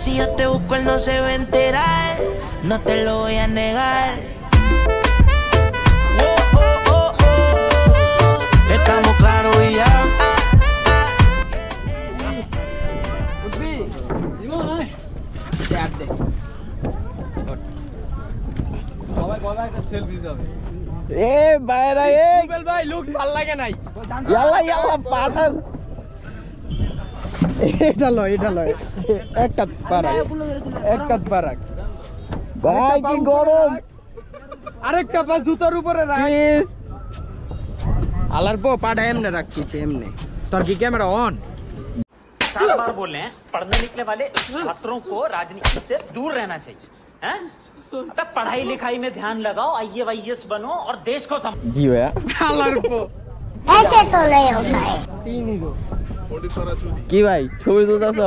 Si yo te busco él no se va a enterar, no te lo voy a negar. Estamos claros y ya. এ বাইরে এ ভাই look ভাল লাগে নাই ইয়াল্লা ইয়াল্লা পাঠান এটা লয় একটা পারাক ভাই কি গরম আরেকটা পা জুতার উপরে রাখ চিজ আলার পো পাটা এমনে রাখছিস এমনে তোর কি ক্যামেরা অন 7 बार बोल रहे हैं पढ़ने निकले वाले छात्रों को राजनीति से दूर रहना चाहिए हैं? अबे पढ़ाई लिखाई में ध्यान लगाओ IAS बनो और देश को জি ভাইয়া আলার পো ऐसे तो नहीं होता है। কি ভাই ছবি তুলতেছ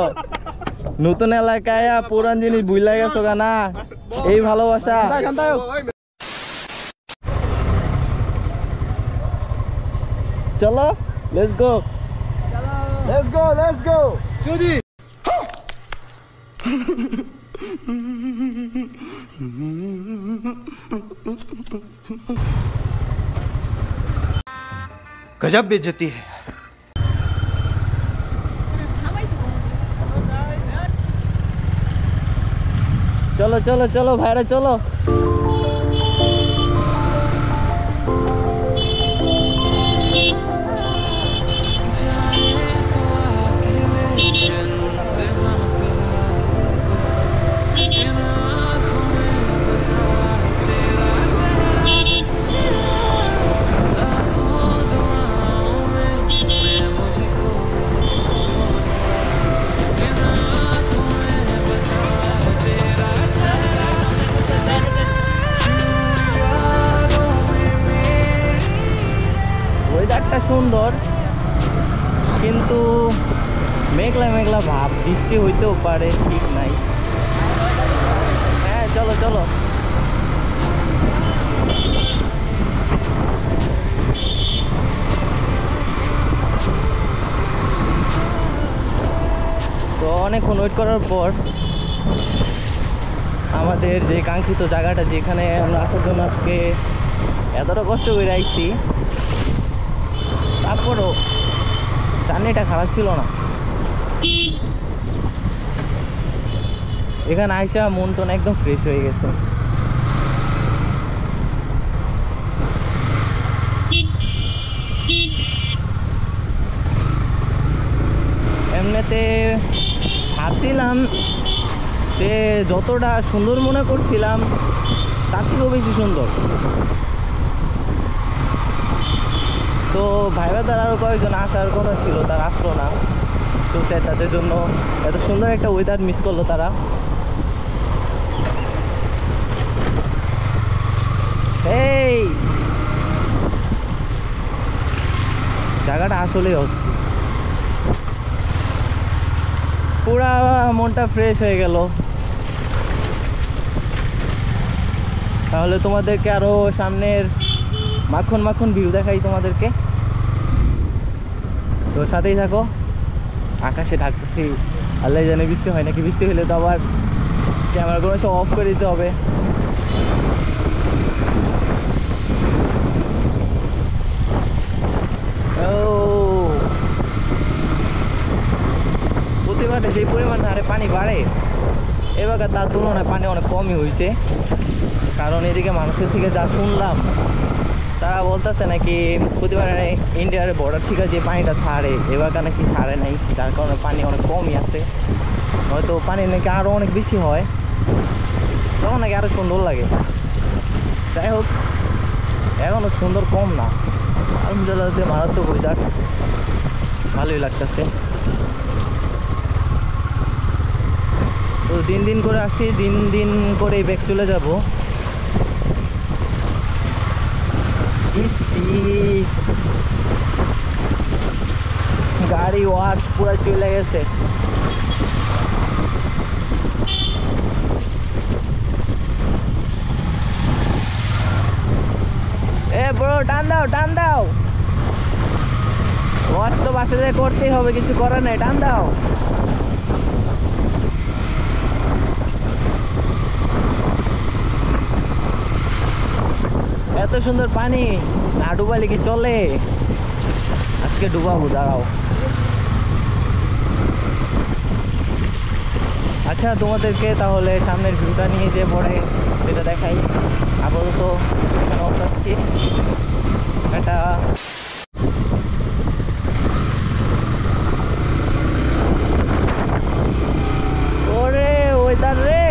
নতুন এলাকায় পুরান জিনিস ভুলে গেছো না এই ভালোবাসা চলো লেটস গো যদি गजब बेइज्जती है। চলো ভাইরা চলো ওয়েদারটা সুন্দর কিন্তু মেঘলা ভাব বৃষ্টি হইতেও পারে ঠিক নাই হ্যাঁ চলো তো অনেকক্ষণ ওয়েট করার পর আমাদের যে কাঙ্ক্ষিত জায়গাটা যেখানে আমরা আসার জন্য আজকে এতটা কষ্ট করে আইছি তারপরও জার্নিটা খারাপ ছিল না এখানে আইসা মন টন একদম ফ্রেশ হয়ে গেছে এমনিতে ভাবছিলাম যে যতটা সুন্দর মনে করছিলাম তার থেকেও বেশি সুন্দর তো ভাইবাদার আরও কয়েকজন আসার কথা ছিল তারা আসলো না তো তাদের জন্য এত সুন্দর একটা ওয়েদার মিস করলো তারা এই জায়গাটা আসলেই অস্থির পুরা মনটা ফ্রেশ হয়ে গেল তাহলে তোমাদেরকে আরো সামনের মাখন ভিউ দেখাই তোমাদেরকে তো সাথেই থাকো আকাশে ঢাকতেছি আল্লাহ জানে বৃষ্টি হয় নাকি বৃষ্টি হলে তো আবার ক্যামেরাগুলো সব অফ করে দিতে হবে প্রতিবারে যে পরিমাণ হারে পানি বাড়ে এবার তার তুলনায় পানি অনেক কমই হয়েছে কারণ এদিকে মানুষের থেকে যা শুনলাম তারা বলতেছে নাকি প্রতিবারে ইন্ডিয়ার বর্ডার থেকে যে পানিটা ছাড়ে এবার নাকি ছাড়ে নাই যার কারণে পানি অনেক কমই আছে হয়তো পানি নাকি আরও অনেক বেশি হয় তখন নাকি আরও সুন্দর লাগে যাই হোক এখনও সুন্দর কম না আলহামদুলিল্লাহ মারাত্মক ওয়েদার ভালোই লাগতেছে তো দিন করে আসছি দিন করে ব্যাক চলে যাব গাড়ি ওয়াশ পুরো চলে গেছে এ ব্রো টান দাও ওয়াশ তো বাসে করতেই হবে কিছু করার নেই টান দাও সুন্দর পানি, না ডুবালে কি চলে? আজকে ডুবাবো, দাঁড়াও। আচ্ছা, তোমাদেরকে তাহলে সামনের ভিউটা নিয়ে যে পরে সেটা দেখাই। আপাতত এখানে অফ রাখছি। এটা ওরে ওয়েদার রে,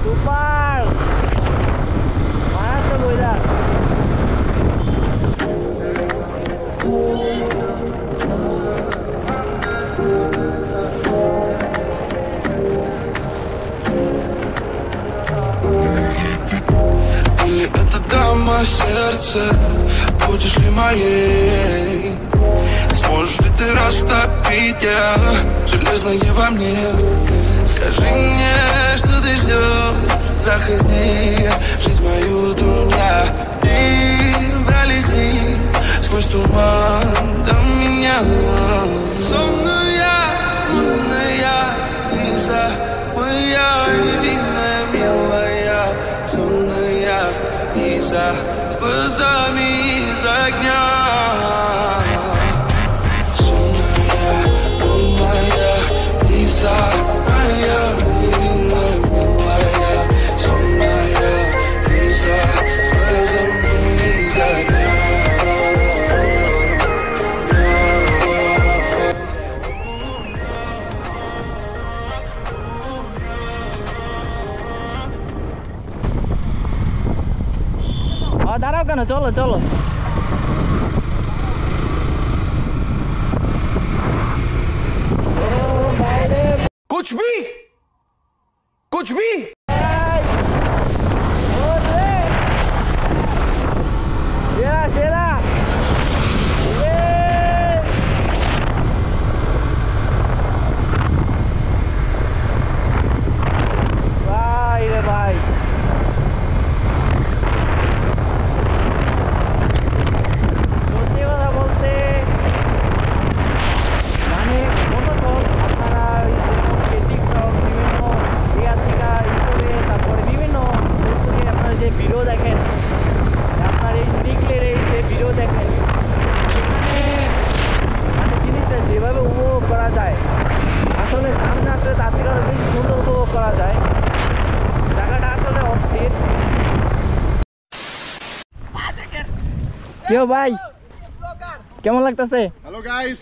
সুপার মারাত্মক ওয়েদার। Или это дама сердце, будешь ли моей? Сможешь ли ты растопить железное во мне? Скажи мне, что ты ждешь, заходи, жизнь мою дуня. Ты пролети сквозь туман до меня. Сонная, лунная Лиза, моя невинная, милая. Сонная Лиза с глазами из огня. Сонная, лунная Лиза, моя невинная, милая. Сонная Лиза с глазами из огня. দাঁড়াও কেন, চলো চলো। कुछ भी সেরা সেরা, ভাই রে ভাই। সত্যি কথা বলতে মানে কোনো সব আপনারা টিকটক বিভিন্ন ইয়া থেকে করে তারপরে বিভিন্ন ফেসবুকে আপনারা যে ভিডিও দেখেন, আপনার এই নিকলের এই যে ভিডিও দেখেন, মানে জিনিসটা যেভাবে উপভোগ করা যায়, আসলে সামনে আসলে তার থেকে আরো বেশি সুন্দর উপভোগ করা যায়। জায়গাটা আসলে অস্থির। কেউ ভাই কেমন লাগতেছে? হ্যালো গাইস,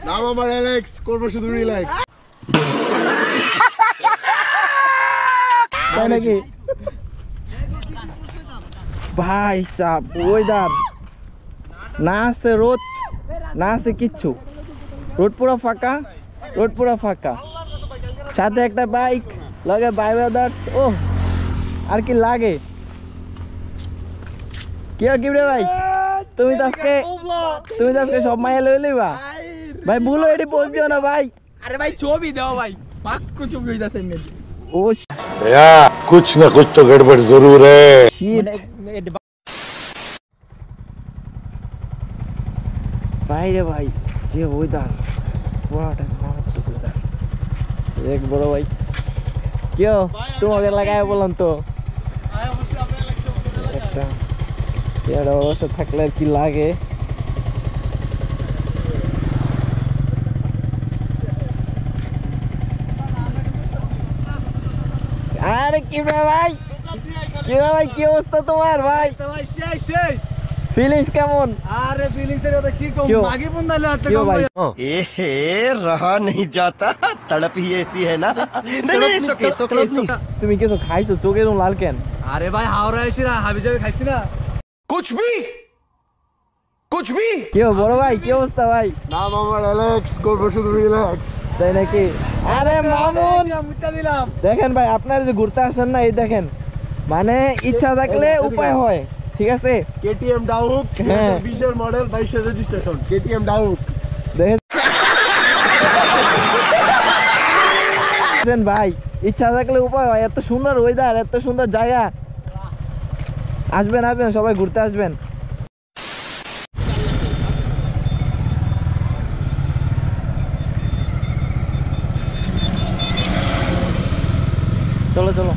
নাম আমার অ্যালেক্স, করবো শুধু রিল্যাক্স। তাই নাকি? ভাই সাব ওয়েদার, না আছে রোদ না আছে কিচ্ছু, রোড পুরো ফাঁকা, রোড পুরো ফাঁকা, সাথে একটা বাইক লাগে বাই ব্রাদার্স। ও আর কি লাগে? কি রে ভাই, তুমি তো আজকে সব মাইয়া লই লইবা ভাই, ভুলো এটি পোস্ট দিও না ভাই। আরে ভাই ছবি দাও ভাই, পাক্কো ছবি হইতাছে এমনি। ও भैया कुछ ना कुछ तो गड़बड़ जरूर है। শিট ভাই রে ভাই, যে ওয়েদার পুরাটা মারাত্মক ওয়েদার। এক বড় ভাই কেউ তোমাকে লাগায় বললাম তো, একটা এর অবস্থা থাকলে আর কি লাগে। আরে কি রে ভাই, কি রে ভাই, কি অবস্থা তোমার ভাই? ভাই শেষ শেষ ফিলিংস কেমন? আরে ফিলিংস এর কথা কি কম, क्यों? মাগি বন্দালে হাতে क्यों কম भाई? एहे रहा नहीं जाता, तड़प ही ऐसी है ना। नहीं सोके তুমি কিছু খাইছো? চোখে এরকম লাল কেন? আরে ভাই হাওড়া এসে না হাবি যাবি খাইছি না। कुछ भी কি বড় ভাই, কি অবস্থা ভাই? নাম আমার অ্যালেক্স, করবো শুধু রিল্যাক্স। তাই নাকি? আরে মামুন মুটটা দিলাম। দেখেন ভাই, আপনারা যে ঘুরতে আসেন না, এই দেখেন মানে ইচ্ছা থাকলে উপায় হয়, ঠিক আছে? কেটিএম ডাউক, হ্যাঁ। 20 এর মডেল, 22 এর রেজিস্ট্রেশন, কেটিএম ডাউক। দেখেন ভাই, ইচ্ছা থাকলে উপায় হয়। এত সুন্দর ওয়েদার, এত সুন্দর জায়গা, আসবেন আসবেন সবাই ঘুরতে আসবেন। চলো চলো।